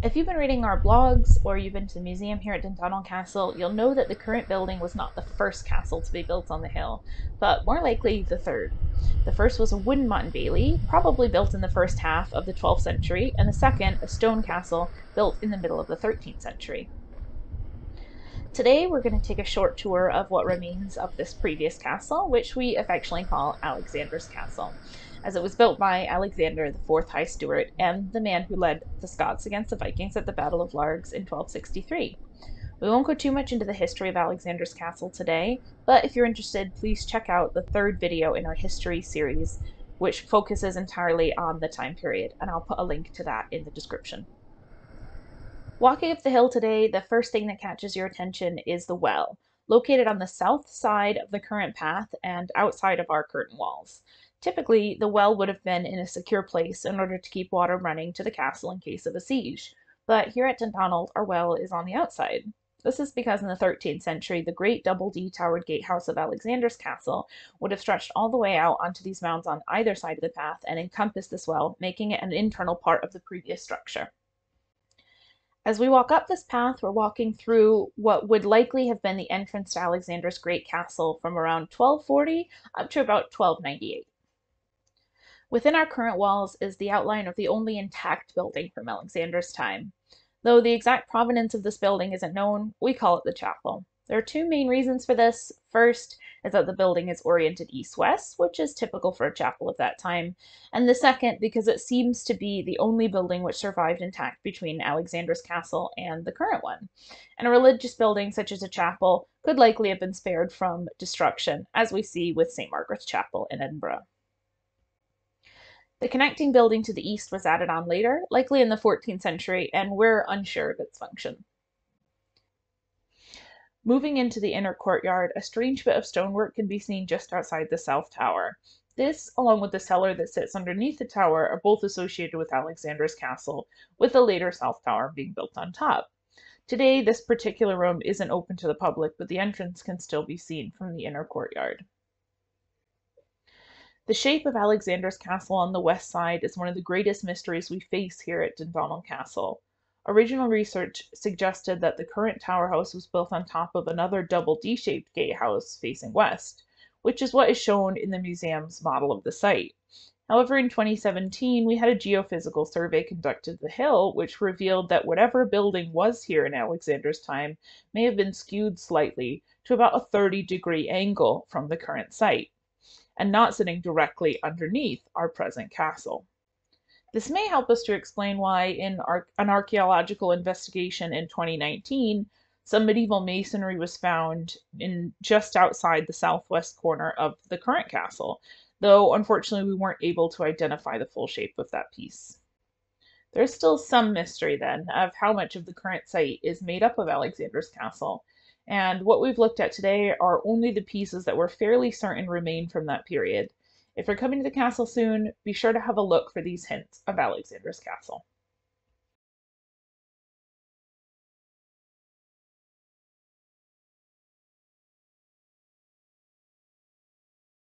If you've been reading our blogs or you've been to the museum here at Dundonald Castle, you'll know that the current building was not the first castle to be built on the hill, but more likely the third. The first was a wooden motte and bailey, probably built in the first half of the 12th century, and the second, a stone castle, built in the middle of the 13th century. Today we're going to take a short tour of what remains of this previous castle, which we affectionately call Alexander's Castle, as it was built by Alexander, the fourth High Steward, and the man who led the Scots against the Vikings at the Battle of Largs in 1263. We won't go too much into the history of Alexander's Castle today, but if you're interested, please check out the third video in our history series, which focuses entirely on the time period, and I'll put a link to that in the description. Walking up the hill today, the first thing that catches your attention is the well, located on the south side of the current path and outside of our curtain walls. Typically, the well would have been in a secure place in order to keep water running to the castle in case of a siege, but here at Dundonald, our well is on the outside. This is because in the 13th century, the great double D-towered gatehouse of Alexander's Castle would have stretched all the way out onto these mounds on either side of the path and encompassed this well, making it an internal part of the previous structure. As we walk up this path, we're walking through what would likely have been the entrance to Alexander's Great Castle from around 1240 up to about 1298. Within our current walls is the outline of the only intact building from Alexander's time. Though the exact provenance of this building isn't known, we call it the chapel. There are two main reasons for this. First is that the building is oriented east-west, which is typical for a chapel of that time, and the second because it seems to be the only building which survived intact between Alexander's Castle and the current one. And a religious building such as a chapel could likely have been spared from destruction, as we see with St. Margaret's Chapel in Edinburgh. The connecting building to the east was added on later, likely in the 14th century, and we're unsure of its function. Moving into the inner courtyard, a strange bit of stonework can be seen just outside the south tower. This, along with the cellar that sits underneath the tower, are both associated with Alexander's Castle, with the later south tower being built on top. Today, this particular room isn't open to the public, but the entrance can still be seen from the inner courtyard. The shape of Alexander's Castle on the west side is one of the greatest mysteries we face here at Dundonald Castle. Original research suggested that the current tower house was built on top of another double D-shaped gatehouse facing west, which is what is shown in the museum's model of the site. However, in 2017, we had a geophysical survey conducted of the hill, which revealed that whatever building was here in Alexander's time may have been skewed slightly to about a 30-degree angle from the current site, and not sitting directly underneath our present castle. This may help us to explain why, in an archaeological investigation in 2019, some medieval masonry was found in just outside the southwest corner of the current castle, though unfortunately we weren't able to identify the full shape of that piece. There's still some mystery then of how much of the current site is made up of Alexander's Castle, and what we've looked at today are only the pieces that we're fairly certain remain from that period. If you're coming to the castle soon, be sure to have a look for these hints of Alexander's Castle.